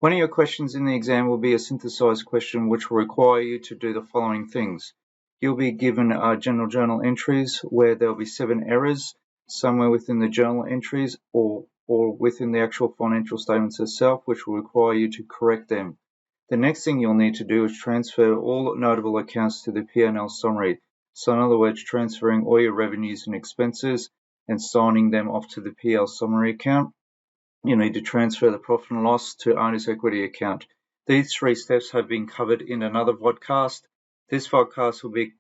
One of your questions in the exam will be a synthesized question which will require you to do the following things. You'll be given general journal entries where there'll be 7 errors somewhere within the journal entries or within the actual financial statements itself, which will require you to correct them. The next thing you'll need to do is transfer all notable accounts to the P&L summary. So in other words, transferring all your revenues and expenses and signing them off to the PL summary account. You need to transfer the profit and loss to owner's equity account. These 3 steps have been covered in another vodcast. This vodcast will be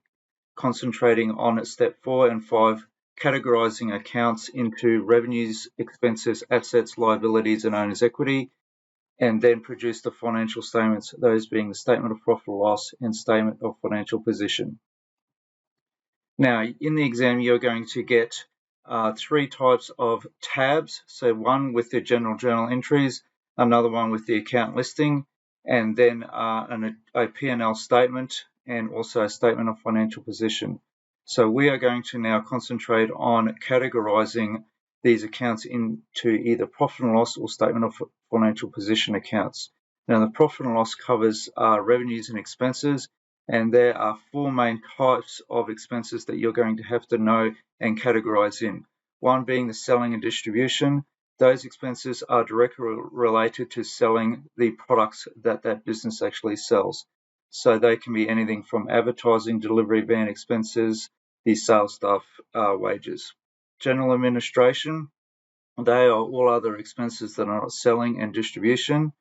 concentrating on step 4 and 5, categorizing accounts into revenues, expenses, assets, liabilities, and owner's equity, and then produce the financial statements, those being the statement of profit or loss and statement of financial position. Now, in the exam, you're going to get 3 types of tabs. So one with the general journal entries, another one with the account listing, and then a P&L statement and also a statement of financial position. So we are going to now concentrate on categorizing these accounts into either profit and loss or statement of financial position accounts. Now, the profit and loss covers revenues and expenses, and there are 4 main types of expenses that you're going to have to know and categorize in. One being the selling and distribution. Those expenses are directly related to selling the products that that business actually sells. So they can be anything from advertising, delivery van expenses, the sales staff wages. General administration, they are all other expenses that are not selling and distribution.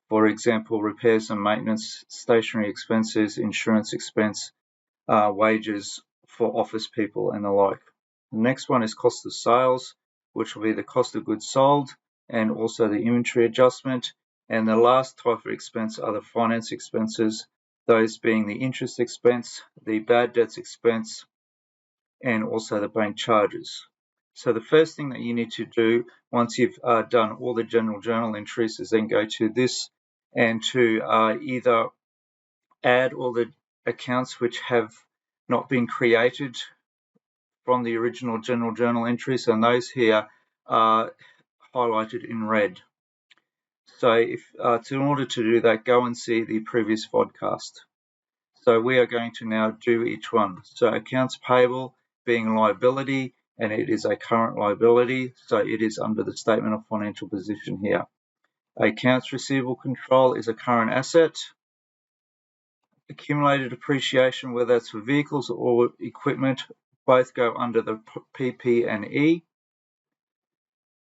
For example, repairs and maintenance, stationery expenses, insurance expense, wages for office people and the like. The next one is cost of sales, which will be the cost of goods sold and also the inventory adjustment. And the last type of expense are the finance expenses, those being the interest expense, the bad debts expense, and also the bank charges. So the first thing that you need to do once you've done all the general journal entries is then go to this and to either add all the accounts which have not been created from the original general journal entries, and those here are highlighted in red. So in order to do that, go and see the previous vodcast. So we are going to now do each one. So accounts payable being a liability, and it is a current liability, so it is under the statement of financial position here. Accounts receivable control is a current asset. Accumulated depreciation, whether that's for vehicles or equipment, both go under the PP and E.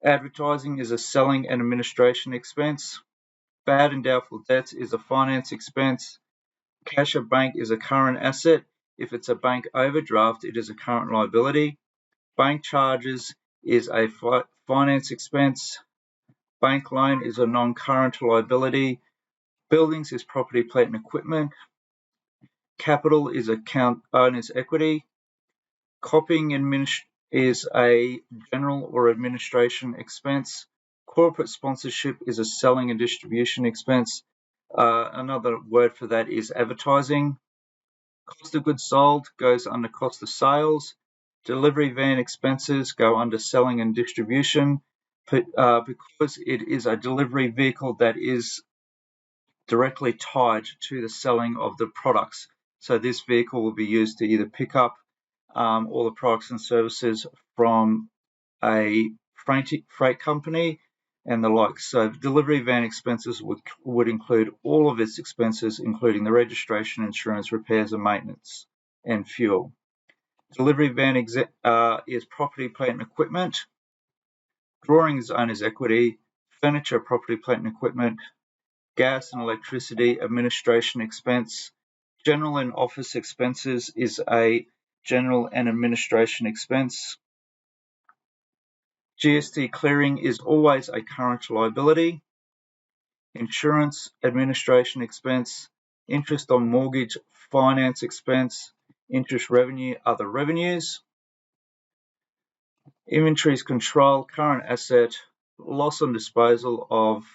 Advertising is a selling and administration expense. Bad and doubtful debts is a finance expense. Cash at bank is a current asset. If it's a bank overdraft, it is a current liability. Bank charges is a finance expense. Bank loan is a non-current liability. Buildings is property, plant, and equipment. Capital is account owner's equity. Copying is a general or administration expense. Corporate sponsorship is a selling and distribution expense. Another word for that is advertising. Cost of goods sold goes under cost of sales. Delivery van expenses go under selling and distribution, because it is a delivery vehicle that is directly tied to the selling of the products. So this vehicle will be used to either pick up all the products and services from a freight company and the like. So delivery van expenses would include all of its expenses, including the registration, insurance, repairs and maintenance, and fuel. Delivery van is property, plant and equipment. Drawing is owner's equity. Furniture, property, plant and equipment. Gas and electricity, administration expense. General and office expenses is a general and administration expense. GST clearing is always a current liability. Insurance, administration expense. Interest on mortgage, finance expense. Interest revenue, other revenues. Inventories control, current asset. Loss on disposal of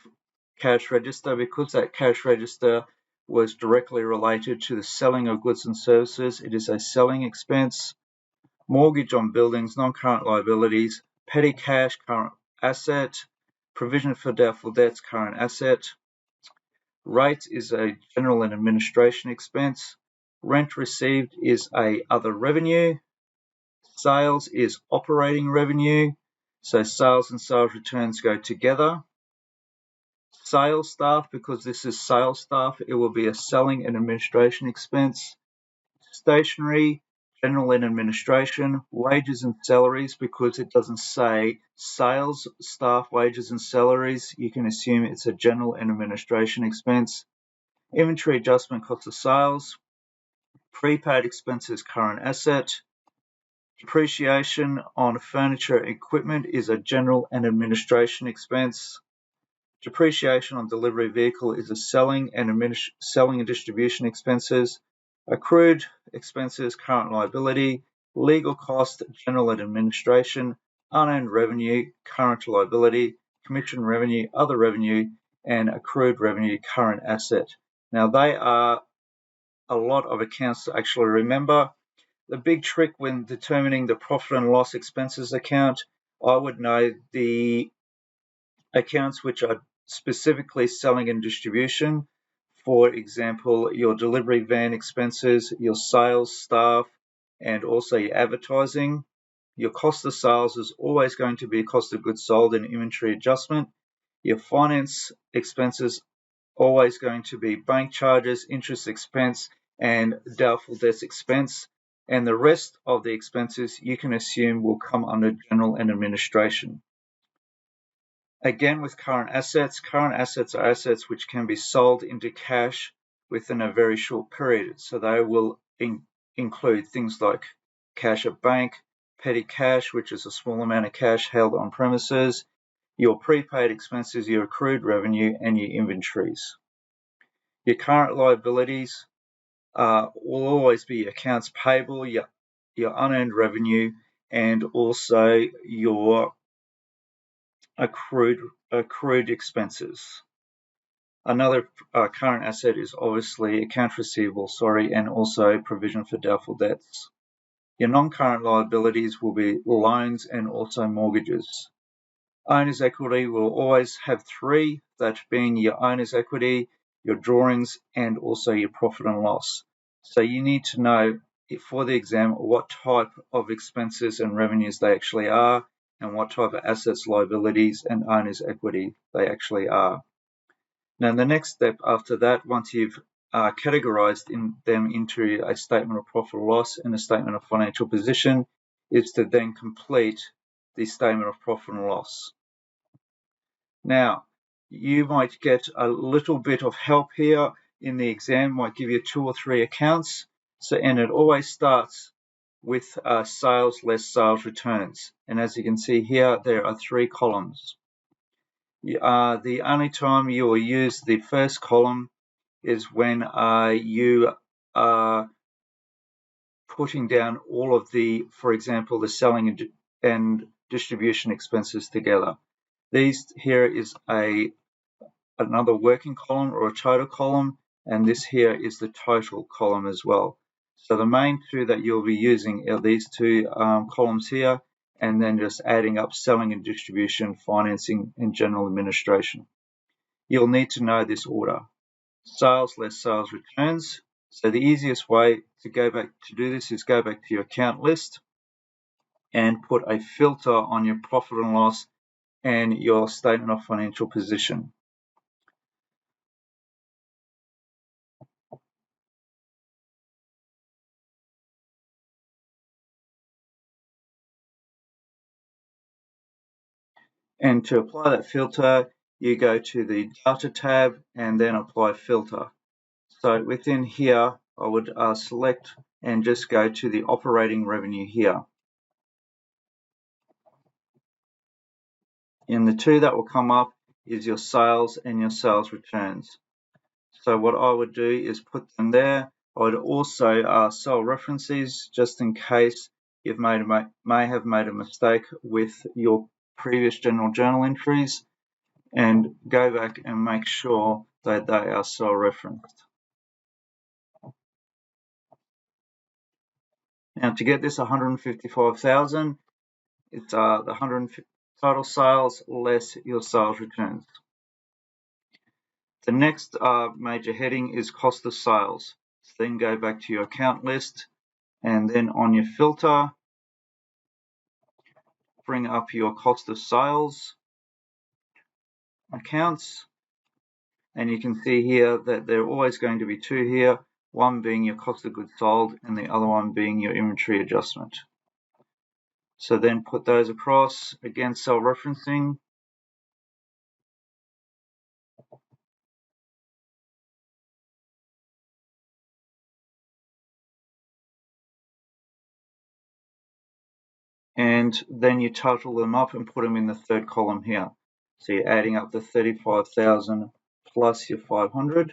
cash register, because that cash register was directly related to the selling of goods and services. It is a selling expense. Mortgage on buildings, non-current liabilities. Petty cash, current asset. Provision for doubtful debts, current asset. Rate is a general and administration expense. Rent received is a other revenue. Sales is operating revenue. So sales and sales returns go together. Sales staff, because this is sales staff, it will be a selling and administration expense. Stationery, general and administration, wages and salaries, because it doesn't say sales staff wages and salaries, you can assume it's a general and administration expense. Inventory adjustment, cost of sales. Prepaid expenses, current asset. Depreciation on furniture and equipment is a general and administration expense. Depreciation on delivery vehicle is a selling and distribution expenses. Accrued expenses, current liability. Legal cost, general and administration. Unearned revenue, current liability. Commission revenue, other revenue. And accrued revenue, current asset. Now they are a lot of accounts to actually remember. The big trick when determining the profit and loss expenses account, I would know the accounts which are specifically selling and distribution. For example, your delivery van expenses, your sales staff, and also your advertising. Your cost of sales is always going to be cost of goods sold and inventory adjustment. Your finance expenses always going to be bank charges, interest expense, and doubtful debts expense. And the rest of the expenses you can assume will come under general and administration. Again, with current assets are assets which can be sold into cash within a very short period. So they will include things like cash at bank, petty cash, which is a small amount of cash held on premises, your prepaid expenses, your accrued revenue, and your inventories. Your current liabilities will always be accounts payable, your unearned revenue, and also your accrued expenses. Another current asset is obviously accounts receivable, and also provision for doubtful debts. Your non-current liabilities will be loans and also mortgages. Owner's equity will always have three, that being your owner's equity, your drawings, and also your profit and loss. So you need to know for the exam what type of expenses and revenues they actually are, and what type of assets, liabilities, and owner's equity they actually are. Now, the next step after that, once you've categorized them into a statement of profit or loss and a statement of financial position, is to then complete the statement of profit and loss. Now, you might get a little bit of help here in the exam, might give you 2 or 3 accounts. And it always starts with sales less sales returns. And as you can see here, there are 3 columns. The only time you will use the first column is when you are putting down all of the, for example, the selling and distribution expenses together. These here is another working column or a total column, and this here is the total column as well. So the main 2 that you'll be using are these 2 columns here, and then just adding up selling and distribution, financing, and general administration. You'll need to know this order. Sales less sales returns. So the easiest way to do this is go back to your account list and put a filter on your profit and loss and your statement of financial position. And to apply that filter, you go to the Data tab and then apply filter. So within here, I would select and just go to the operating revenue here. And the 2 that will come up is your sales and your sales returns. So what I would do is put them there. I would also cell references just in case you've may have made a mistake with your previous general journal entries, and go back and make sure that they are cell referenced. Now to get this 155,000, it's the 150 total sales less your sales returns. The next major heading is cost of sales. So then go back to your account list, and then on your filter, bring up your cost of sales accounts, and you can see here that there are always going to be two here, one being your cost of goods sold and the other one being your inventory adjustment. So then put those across, again cell referencing, and then you total them up and put them in the third column here. So you're adding up the 35,000 plus your 500,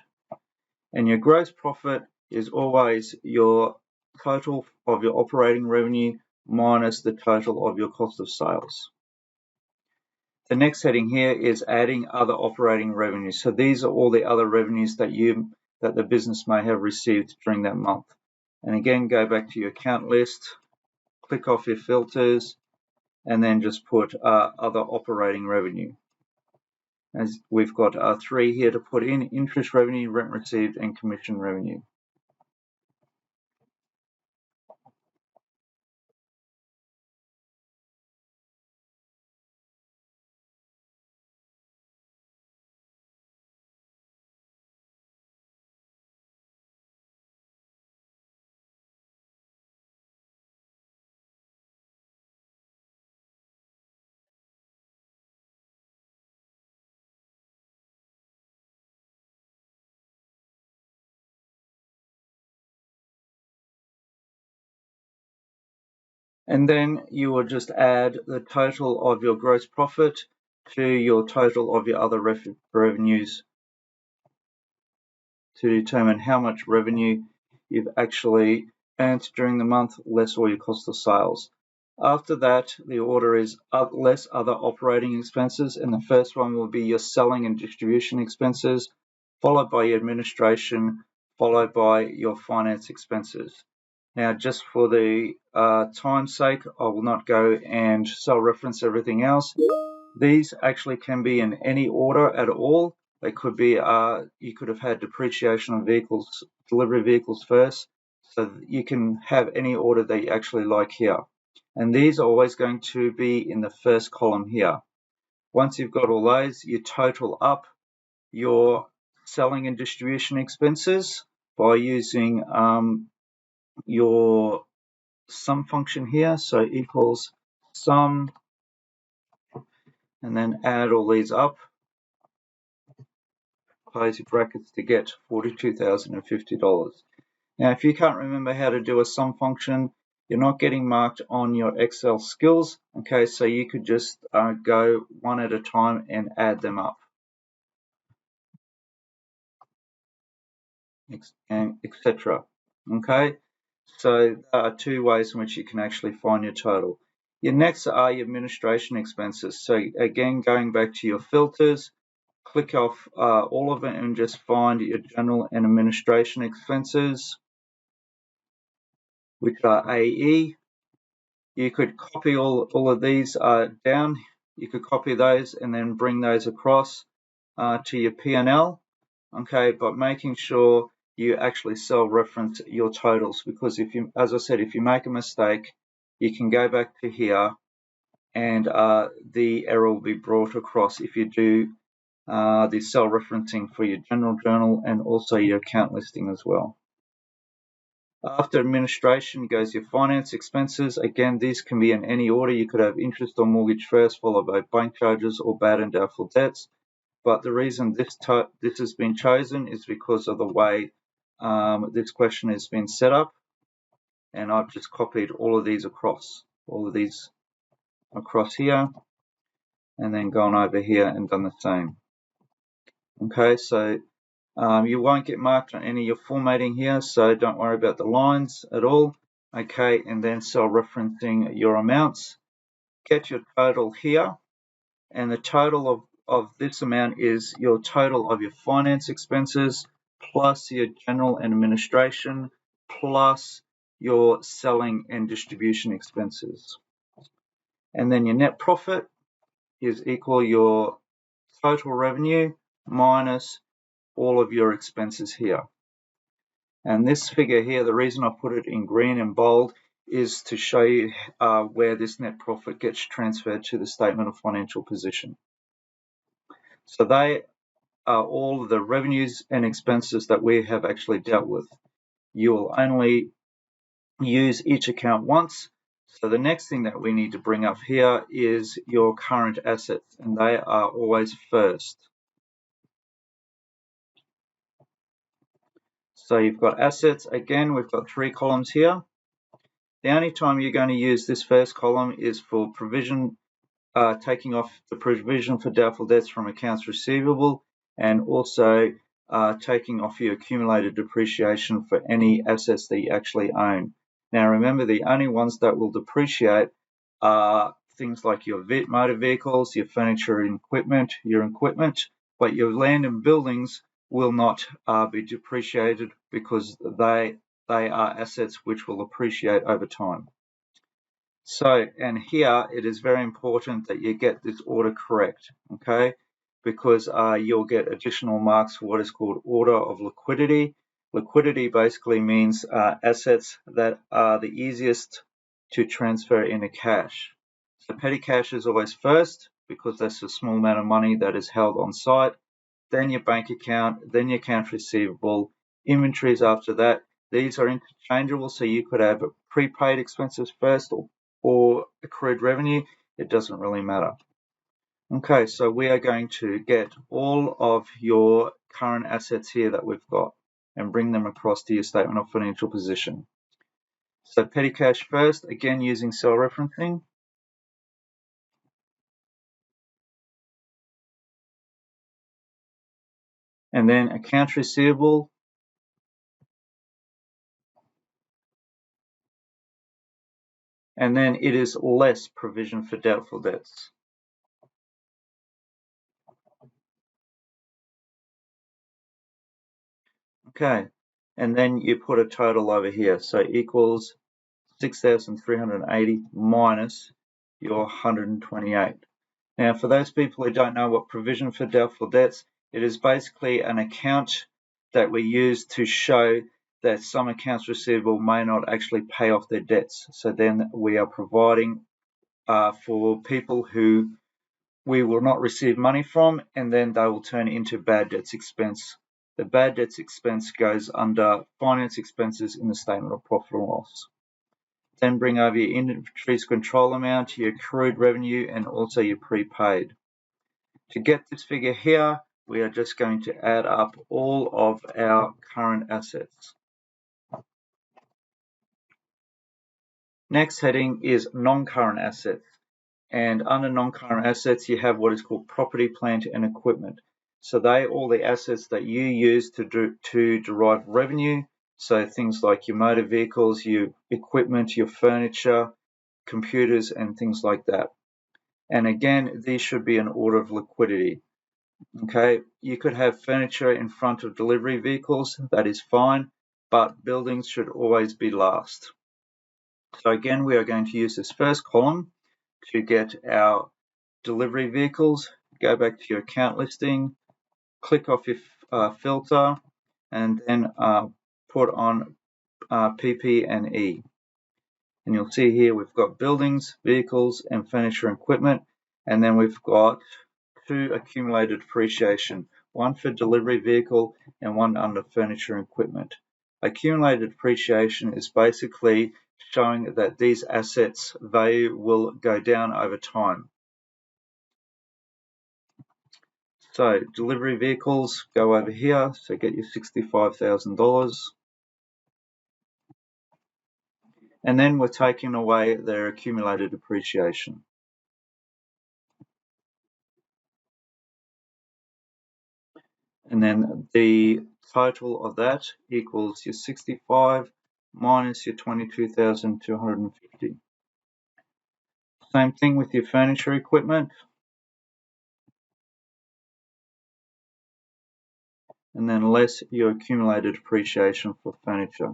and your gross profit is always your total of your operating revenue minus the total of your cost of sales. The next heading here is adding other operating revenues. So these are all the other revenues that the business may have received during that month. And again, go back to your account list, click off your filters, and then just put other operating revenue. As we've got 3 here to put in: interest revenue, rent received, and commission revenue. And then you will just add the total of your gross profit to your total of your other revenues to determine how much revenue you've actually earned during the month, less all your cost of sales. After that, the order is less other operating expenses, and the first one will be your selling and distribution expenses, followed by your administration, followed by your finance expenses. Now, just for the time's sake, I will not go and cell reference everything else. These actually can be in any order at all. They could be, you could have had depreciation on vehicles, delivery vehicles first, so you can have any order that you actually like here. And these are always going to be in the first column here. Once you've got all those, you total up your selling and distribution expenses by using your sum function here. So equals sum, and then add all these up, close your brackets to get $42,050. Now, if you can't remember how to do a sum function, you're not getting marked on your Excel skills. Okay, so you could just go one at a time and add them up, and etc. Okay, so there are two ways in which you can actually find your total. Your next are your administration expenses. So again, going back to your filters, click off all of it and just find your general and administration expenses, which are AE. You could copy all of these down. You could copy those and then bring those across to your P&L. Okay, but making sure you actually cell reference your totals, because if you, as I said, if you make a mistake, you can go back to here and the error will be brought across if you do the cell referencing for your general journal and also your account listing as well. After administration goes your finance expenses. Again, these can be in any order. You could have interest on mortgage first, followed by bank charges or bad and doubtful debts. But the reason this has been chosen is because of the way this question has been set up. And I've just copied all of these across, here, and then gone over here and done the same. Okay, so you won't get marked on any of your formatting here, so don't worry about the lines at all. Okay, and then cell referencing your amounts. Get your total here, and the total of this amount is your total of your finance expenses plus your general and administration plus your selling and distribution expenses. And then your net profit is equal your total revenue minus all of your expenses here. And this figure here, the reason I put it in green and bold is to show you where this net profit gets transferred to the statement of financial position. So they are all of the revenues and expenses that we have actually dealt with. You will only use each account once. So the next thing that we need to bring up here is your current assets, and they are always first. So you've got assets. Again, we've got 3 columns here. The only time you're going to use this first column is for provision, taking off the provision for doubtful debts from accounts receivable, and also taking off your accumulated depreciation for any assets that you actually own. Now remember, the only ones that will depreciate are things like your motor vehicles, your furniture and equipment, but your land and buildings will not be depreciated because they are assets which will appreciate over time. So, and here it is very important that you get this order correct, okay? Because you'll get additional marks for what is called order of liquidity. Liquidity basically means assets that are the easiest to transfer into cash. So petty cash is always first because that's a small amount of money that is held on site. Then your bank account, then your accounts receivable, inventories after that. These are interchangeable, so you could have prepaid expenses first or accrued revenue. It doesn't really matter. Okay, so we are going to get all of your current assets here that we've got and bring them across to your statement of financial position. So petty cash first, again using cell referencing. And then accounts receivable. And then it is less provision for doubtful debts. Okay, and then you put a total over here. So equals 6,380 minus your 128. Now, for those people who don't know what provision for doubtful debts, it is basically an account that we use to show that some accounts receivable may not actually pay off their debts. So then we are providing for people who we will not receive money from, and then they will turn into bad debts expense. The bad debts expense goes under finance expenses in the statement of profit and loss. Then bring over your inventories control amount, your accrued revenue, and also your prepaid. To get this figure here, we are just going to add up all of our current assets. Next heading is non-current assets. And under non-current assets, you have what is called property, plant, and equipment. So they are all the assets that you use to derive revenue. So things like your motor vehicles, your equipment, your furniture, computers, and things like that. And again, these should be in order of liquidity. Okay, you could have furniture in front of delivery vehicles, that is fine, but buildings should always be last. So again, we are going to use this first column to get our delivery vehicles. Go back to your account listing, click off your filter, and then put on PP and E. And you'll see here we've got buildings, vehicles, and furniture and equipment, and then we've got 2 accumulated depreciation, one for delivery vehicle and one under furniture and equipment. Accumulated depreciation is basically showing that these assets' value will go down over time. So delivery vehicles, go over here, so get your $65,000. And then we're taking away their accumulated depreciation. And then the total of that equals your 65 minus your 22,250. Same thing with your furniture equipment. And then less your accumulated depreciation for furniture.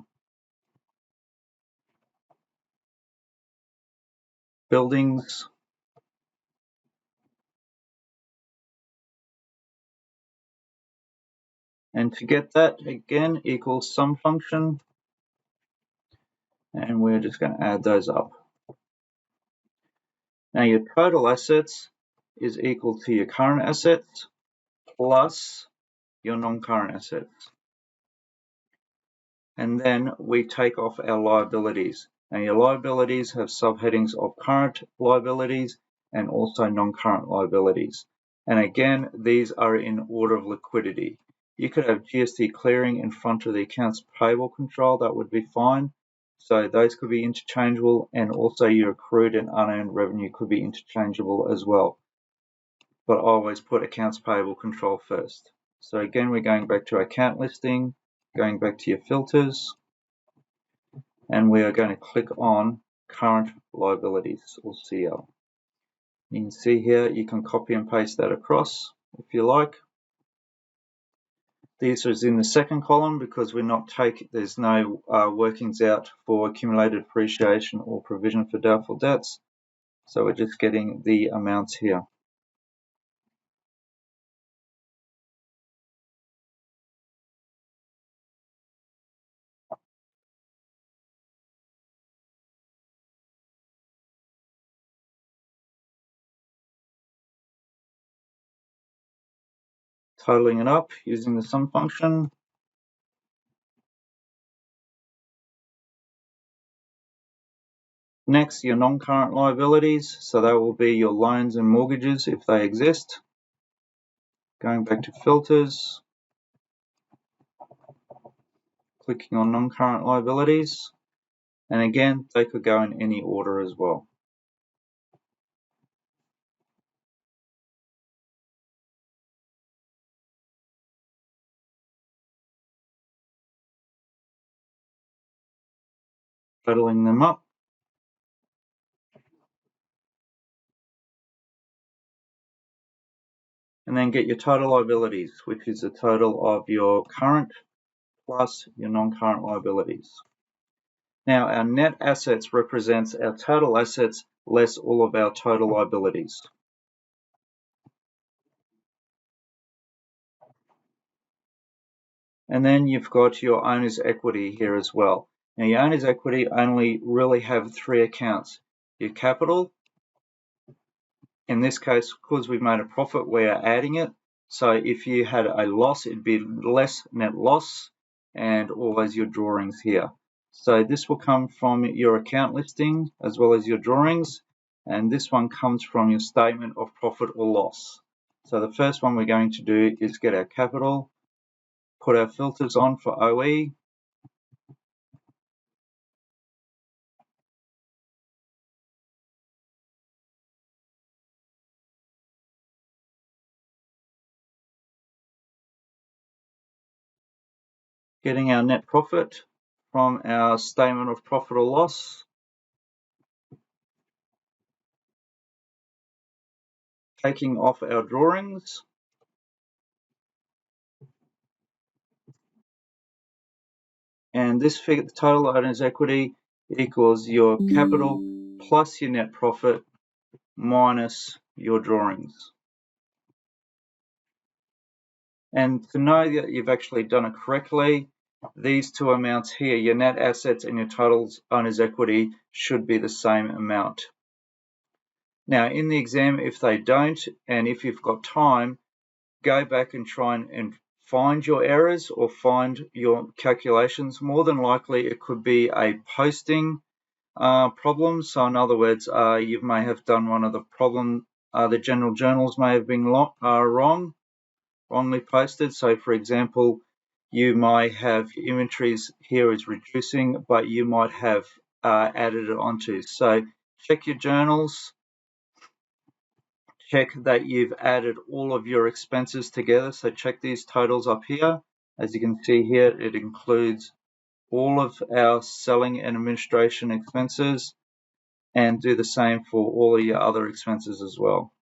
Buildings. And to get that, again, equals sum function. And we're just going to add those up. Now your total assets is equal to your current assets plus your non-current assets. And then we take off our liabilities. Now your liabilities have subheadings of current liabilities and also non-current liabilities. And again, these are in order of liquidity. You could have GST clearing in front of the accounts payable control, that would be fine. So those could be interchangeable, and also your accrued and unearned revenue could be interchangeable as well. But I always put accounts payable control first. So again, we're going back to our account listing, going back to your filters, and we are going to click on current liabilities, or CL. You can see here, you can copy and paste that across if you like. This is in the second column because there's no workings out for accumulated depreciation or provision for doubtful debts. So we're just getting the amounts here. Totaling it up using the sum function. Next, your non-current liabilities. So that will be your loans and mortgages if they exist. Going back to filters, clicking on non-current liabilities. And again, they could go in any order as well. Totaling them up. And then get your total liabilities, which is the total of your current plus your non-current liabilities. Now, our net assets represents our total assets less all of our total liabilities. And then you've got your owner's equity here as well. Now, your owner's equity only really have three accounts. Your capital, in this case, because we've made a profit, we are adding it. So if you had a loss, it'd be less net loss, and always your drawings here. So this will come from your account listing as well as your drawings, and this one comes from your statement of profit or loss. So the first one we're going to do is get our capital, put our filters on for OE, getting our net profit from our statement of profit or loss, taking off our drawings, and this figure, the total owner's equity, equals your capital plus your net profit minus your drawings. And to know that you've actually done it correctly, these two amounts here, your net assets and your total owner's equity, should be the same amount. Now, in the exam, if they don't, and if you've got time, go back and try and find your errors or find your calculations. More than likely, it could be a posting problem. So in other words, you may have done one of the problem, the general journals may have been wrongly posted. So for example, you might have inventories here is reducing, but you might have added it onto. So check your journals, check that you've added all of your expenses together. So check these totals up here. As you can see here, it includes all of our selling and administration expenses, and do the same for all of your other expenses as well.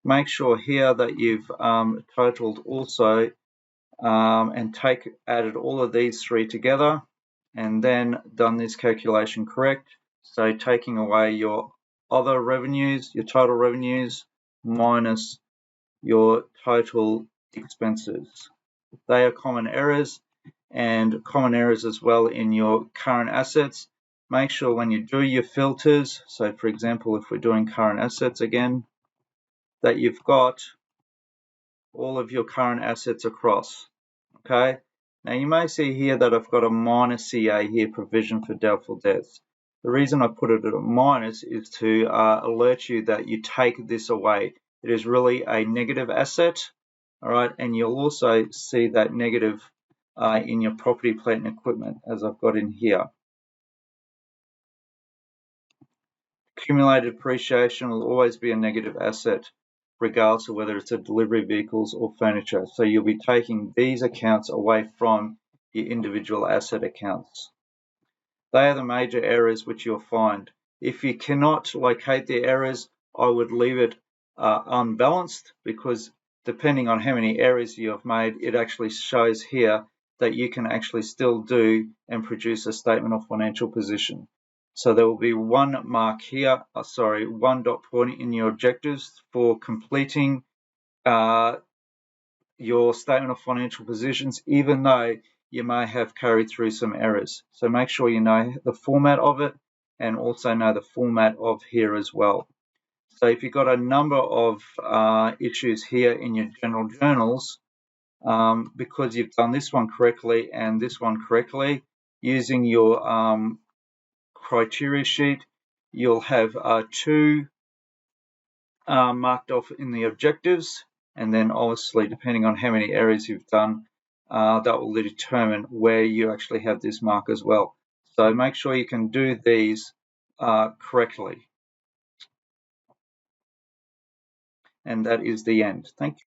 Make sure here that you've totaled also and added all of these three together, and then done this calculation correct. So taking away your other revenues, your total revenues, minus your total expenses. They are common errors, and common errors as well in your current assets. Make sure when you do your filters, so for example, if we're doing current assets again, that you've got all of your current assets across. Okay. Now you may see here that I've got a minus CA here, provision for doubtful debts. The reason I put it at a minus is to alert you that you take this away. It is really a negative asset, all right, and you'll also see that negative in your property, plant, and equipment, as I've got in here. Accumulated depreciation will always be a negative asset, regardless of whether it's a delivery vehicles or furniture. So you'll be taking these accounts away from your individual asset accounts. They are the major errors which you'll find. If you cannot locate the errors, I would leave it unbalanced, because depending on how many errors you have made, it actually shows here that you can actually still do and produce a statement of financial position. So there will be one mark here, one dot point in your objectives for completing your statement of financial positions, even though you may have carried through some errors. So make sure you know the format of it and also know the format of here as well. So if you've got a number of issues here in your general journals, because you've done this one correctly and this one correctly, using your criteria sheet, you'll have two marked off in the objectives, and then obviously depending on how many areas you've done, that will determine where you actually have this mark as well. So make sure you can do these correctly. And that is the end. Thank you.